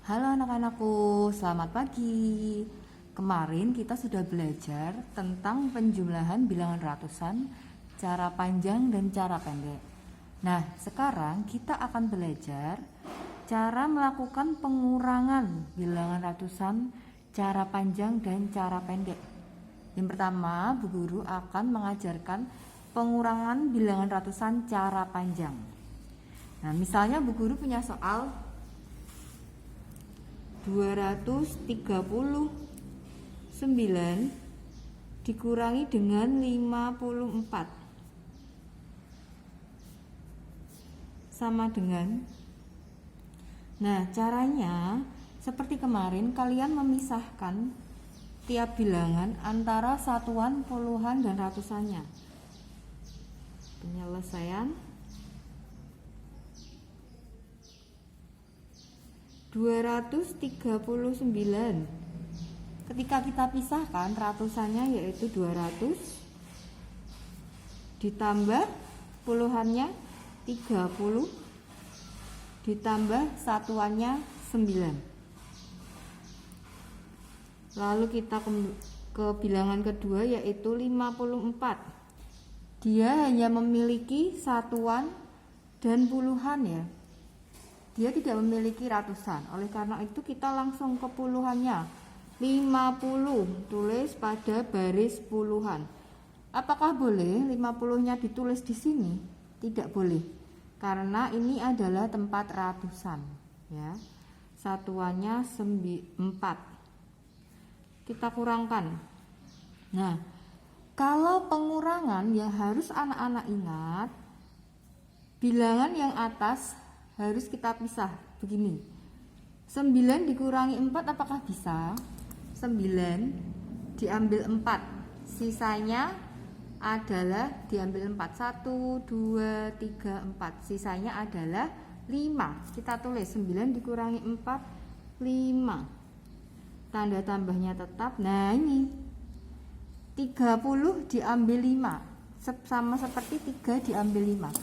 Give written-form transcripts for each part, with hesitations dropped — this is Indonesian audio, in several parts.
Halo anak-anakku, selamat pagi. Kemarin kita sudah belajar tentang penjumlahan bilangan ratusan, cara panjang dan cara pendek. Nah, sekarang kita akan belajar cara melakukan pengurangan bilangan ratusan, cara panjang dan cara pendek. Yang pertama, Bu Guru akan mengajarkan pengurangan bilangan ratusan cara panjang. Nah, misalnya Bu Guru punya soal 239 dikurangi dengan 54 sama dengan. Nah, caranya seperti kemarin, kalian memisahkan tiap bilangan antara satuan, puluhan, dan ratusannya. Penyelesaian 239. Ketika kita pisahkan, ratusannya yaitu 200 ditambah puluhannya 30 ditambah satuannya 9. Lalu kita ke bilangan kedua yaitu 54. Dia hanya memiliki satuan dan puluhan ya. Dia tidak memiliki ratusan. Oleh karena itu kita langsung ke puluhannya. 50 tulis pada baris puluhan. Apakah boleh 50-nya ditulis di sini? Tidak boleh. Karena ini adalah tempat ratusan, ya. Satuannya 4. Kita kurangkan. Nah, kalau pengurangan yang harus anak-anak ingat, bilangan yang atas harus kita pisah begini. 9 dikurangi 4 apakah bisa? 9 diambil 4, sisanya adalah diambil 4. 1, 2, 3, 4, sisanya adalah 5. Kita tulis 9 dikurangi 4, 5. Tanda tambahnya tetap. Nah, ini 30 diambil 5 sama seperti 3 diambil 5.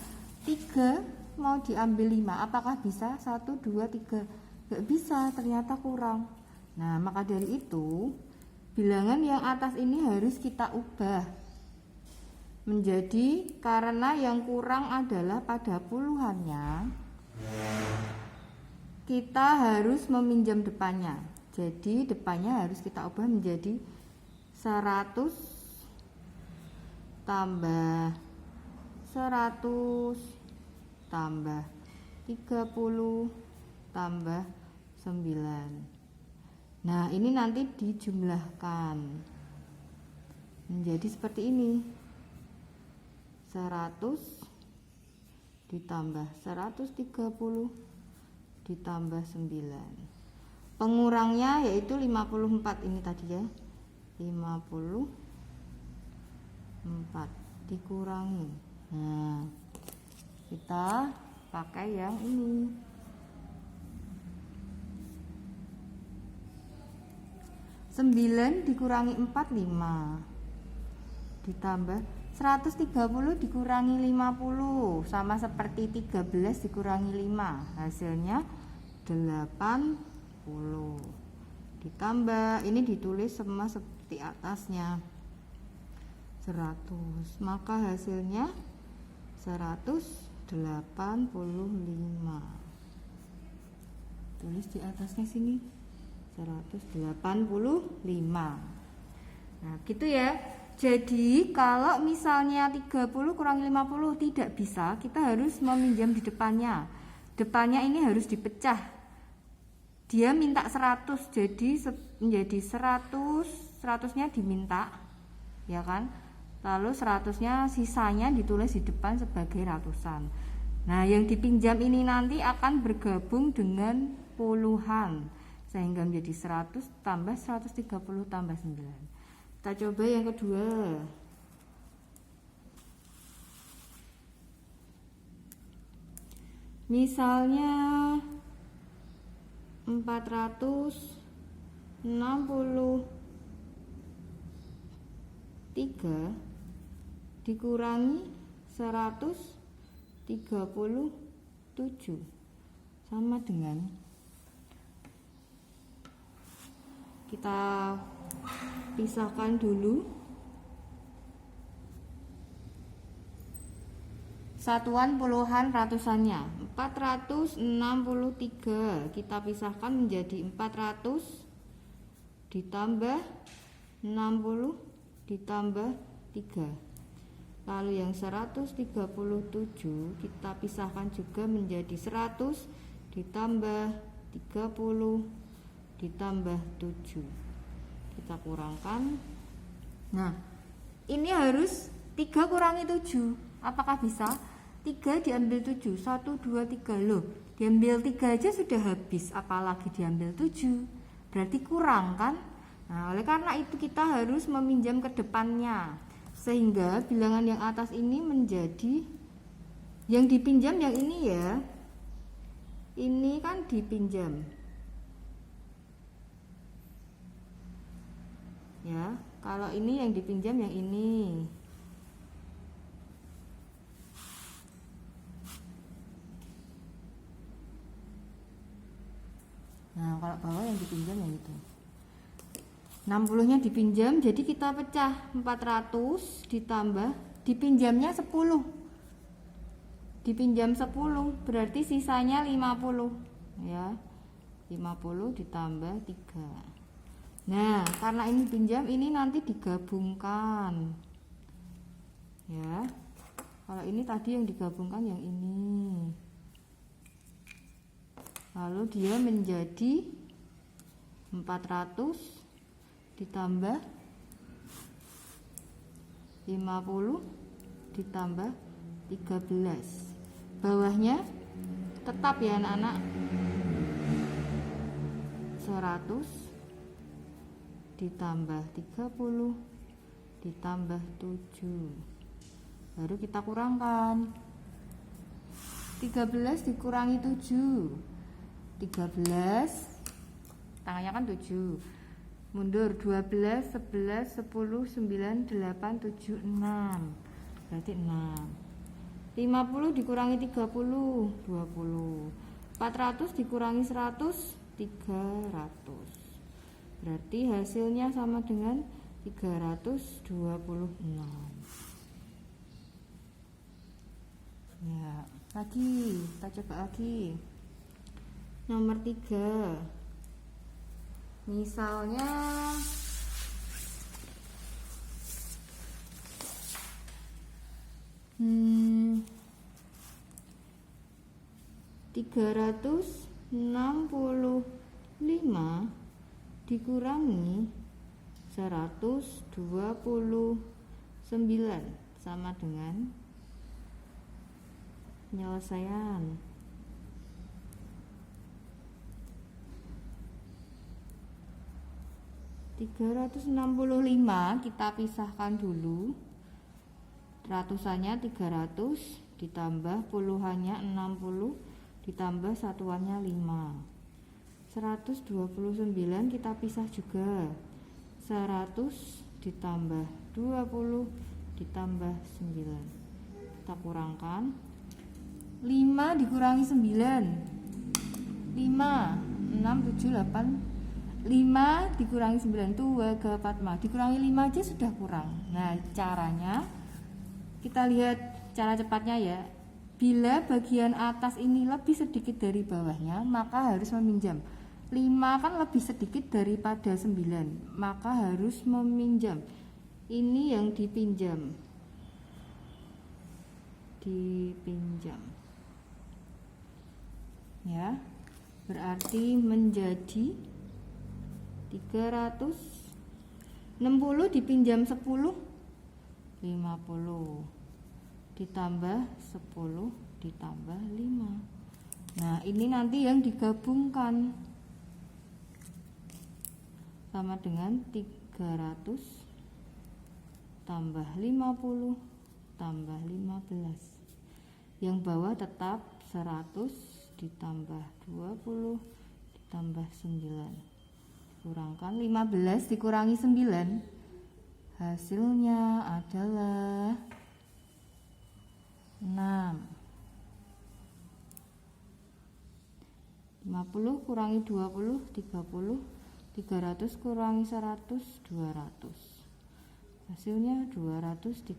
3 mau diambil 5, apakah bisa? 1, 2, 3, gak bisa, ternyata kurang. Nah, maka dari itu bilangan yang atas ini harus kita ubah menjadi, karena yang kurang adalah pada puluhannya, kita harus meminjam depannya. Jadi depannya harus kita ubah menjadi 100 tambah 100 tambah 30 tambah 9. Nah, ini nanti dijumlahkan menjadi seperti ini. 100 ditambah 130 ditambah 9. Pengurangnya yaitu 54 ini tadi ya. 54 dikurangi. Nah, kita pakai yang ini. 9 dikurangi 4, 5. Ditambah 130 dikurangi 50 sama seperti 13 dikurangi 5, hasilnya 80. Ditambah, ini ditulis sama seperti atasnya 100, maka hasilnya 185. Tulis di atasnya sini 185. Nah, gitu ya. Jadi kalau misalnya 30 kurangi 50 tidak bisa, kita harus meminjam di depannya. Depannya ini harus dipecah. Dia minta 100, jadi menjadi 100-nya diminta, ya kan? Lalu 100-nya sisanya ditulis di depan sebagai ratusan. Nah, yang dipinjam ini nanti akan bergabung dengan puluhan sehingga menjadi 100 tambah 130 tambah 9. Kita coba yang kedua. Misalnya 463 dikurangi 137 sama dengan Kita pisahkan dulu. Satuan, puluhan, ratusannya 463 kita pisahkan menjadi 400 ditambah 60 ditambah 3. Lalu yang 137 kita pisahkan juga menjadi 100 ditambah 30 ditambah 7. Kita kurangkan. Nah, ini harus 3 kurangi 7. Apakah bisa? 3 diambil 7, 1, 2, 3. Loh, diambil 3 aja sudah habis, apalagi diambil 7. Berarti kurang kan? Nah, oleh karena itu kita harus meminjam ke depannya, sehingga bilangan yang atas ini menjadi, yang dipinjam yang ini ya, ini kan dipinjam ya. Kalau ini yang dipinjam yang ini. Nah, kalau bawah yang dipinjam yang itu. 60-nya dipinjam, jadi kita pecah 400 ditambah dipinjamnya 10. Dipinjam 10, berarti sisanya 50 ya. 50 ditambah 3. Nah, karena ini pinjam, ini nanti digabungkan. Ya. Kalau ini tadi yang digabungkan yang ini. Lalu dia menjadi 400 ditambah 50 ditambah 13. Bawahnya tetap ya anak-anak, 100 ditambah 30 ditambah 7. Baru kita kurangkan. 13 dikurangi 7. 13, tangannya kan 7, mundur 12, 11, 10, 9, 8, 7, 6, berarti 6. 50 dikurangi 30, 20. 400 dikurangi 100, 300. Berarti hasilnya sama dengan 326. Ya, lagi kita coba lagi. Nomor 3, misalnya 365 dikurangi 129 sama dengan penyelesaian. 365 kita pisahkan dulu. Ratusannya 300 ditambah puluhannya 60 ditambah satuannya 5. 129 kita pisah juga. 100 ditambah 20 ditambah 9. Kita kurangkan. 5 dikurangi 9. 5, 6, 7, 8. 5 dikurangi 9 itu 2, 4, 5. Dikurangi 5 aja sudah kurang. Nah, caranya kita lihat cara cepatnya ya. Bila bagian atas ini lebih sedikit dari bawahnya, maka harus meminjam. 5 kan lebih sedikit daripada 9, maka harus meminjam. Ini yang dipinjam. Dipinjam. Ya. Berarti menjadi 360 dipinjam 10, 50 ditambah 10 ditambah 5. Nah, ini nanti yang digabungkan sama dengan 300 tambah 50 tambah 15. Yang bawah tetap 100 ditambah 20 ditambah 9. Kurangkan 15 dikurangi 9, hasilnya adalah 6. 50 kurangi 20, 30 300 kurangi 100, 200. Hasilnya 236.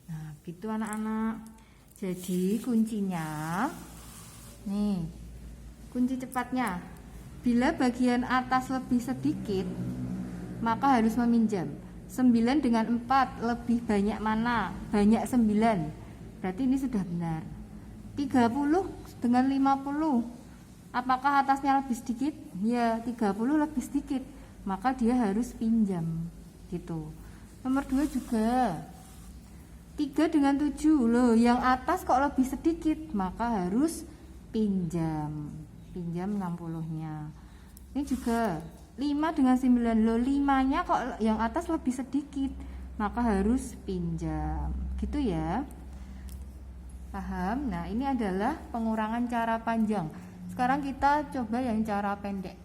Nah, gitu anak-anak. Jadi kuncinya nih, kunci cepatnya, bila bagian atas lebih sedikit maka harus meminjam. 9 dengan 4 lebih banyak mana? Banyak 9. Berarti ini sudah benar. 30 dengan 50, apakah atasnya lebih sedikit? Ya, 30 lebih sedikit, maka dia harus pinjam gitu. Nomor 2 juga. 3 dengan 7, loh yang atas kok lebih sedikit, maka harus pinjam 60-nya. Ini juga 5 dengan 9, loh 5-nya kok yang atas lebih sedikit, maka harus pinjam gitu ya. Paham? Nah, ini adalah pengurangan cara panjang. Sekarang kita coba yang cara pendek.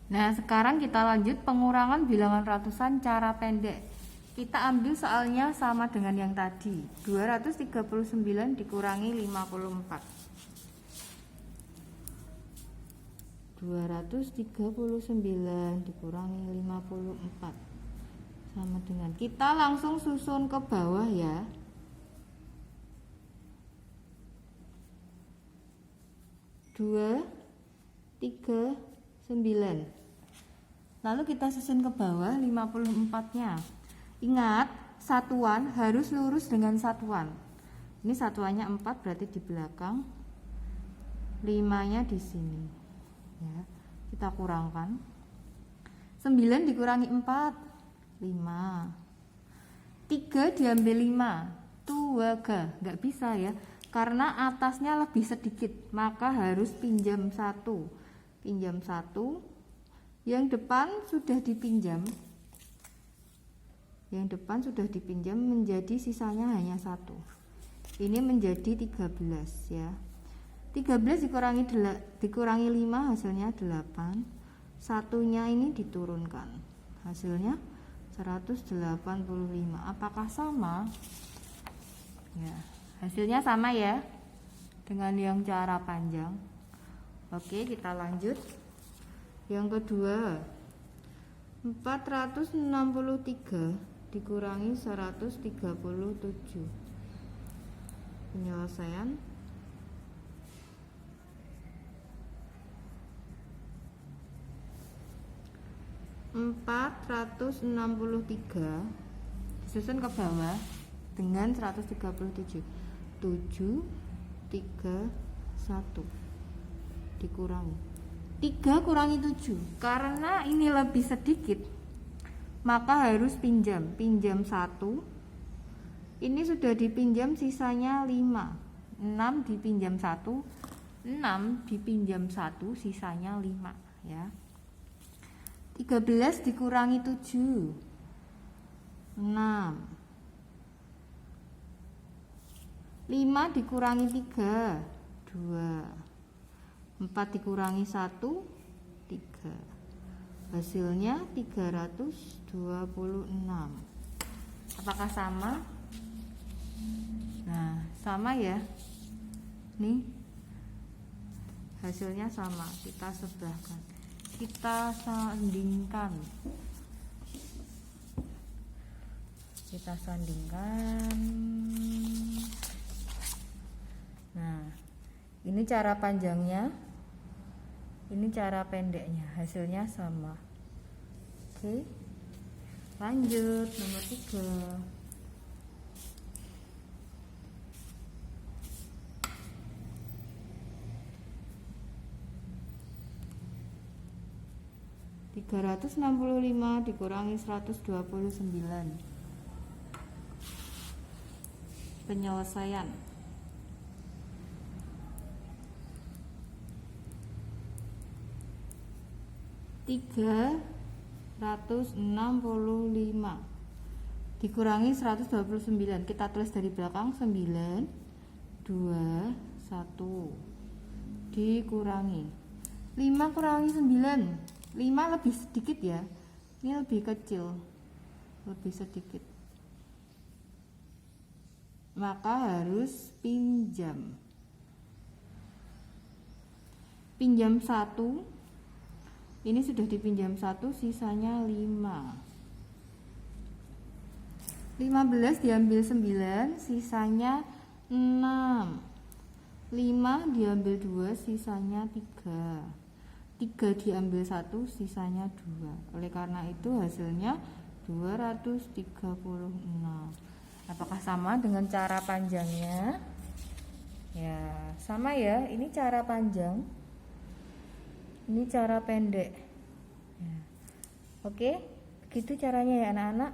Nah, sekarang kita lanjut pengurangan bilangan ratusan cara pendek. Kita ambil soalnya sama dengan yang tadi. 239 dikurangi 54. 239 dikurangi 54 sama dengan, kita langsung susun ke bawah ya. 2, 3, 9. Lalu kita susun ke bawah 54-nya. Ingat, satuan harus lurus dengan satuan. Ini satuannya 4, berarti di belakang. 5-nya di sini. Ya, kita kurangkan. 9 dikurangi 4, 5. 3 diambil 5, 2, nggak bisa ya. Karena atasnya lebih sedikit, maka harus pinjam 1. Pinjam 1. Yang depan sudah dipinjam. Yang depan sudah dipinjam, menjadi sisanya hanya 1. Ini menjadi 13 ya. 13 dikurangi 5 hasilnya 8. Satunya ini diturunkan. Hasilnya 185. Apakah sama? Ya. Hasilnya sama ya dengan yang cara panjang. Oke, kita lanjut. Yang kedua, 463 dikurangi 137. Penyelesaian. (463) disusun ke bawah dengan 137. 7, 3, 1 dikurangi 3 kurangi 7. Karena ini lebih sedikit, maka harus pinjam 1. Ini sudah dipinjam, sisanya 5. 6 dipinjam 1, 6 dipinjam 1, sisanya 5 ya. 13 dikurangi 7, 6. 5 dikurangi 3, 2. 4 dikurangi 1, 3. Hasilnya 326. Apakah sama? Nah, sama ya. Nih, hasilnya sama. Kita sebahkan, kita sandingkan. Nah, ini cara panjangnya, ini cara pendeknya, hasilnya sama. Oke, lanjut nomor 3. (365 dikurangi 129). Penyelesaian. 365 dikurangi 129. Kita tulis dari belakang. 9, 2, 1 dikurangi 5 kurangi 9. 5 lebih sedikit ya, ini lebih kecil, lebih sedikit, maka harus pinjam. pinjam 1. Ini sudah dipinjam 1, sisanya 5. 15 diambil 9, sisanya 6. 5 diambil 2, sisanya 3. 3 diambil 1, sisanya 2. Oleh karena itu hasilnya 236. Apakah sama dengan cara panjangnya? Ya, sama ya. Ini cara panjang. Ini cara pendek. Ya. Oke, begitu caranya ya anak-anak.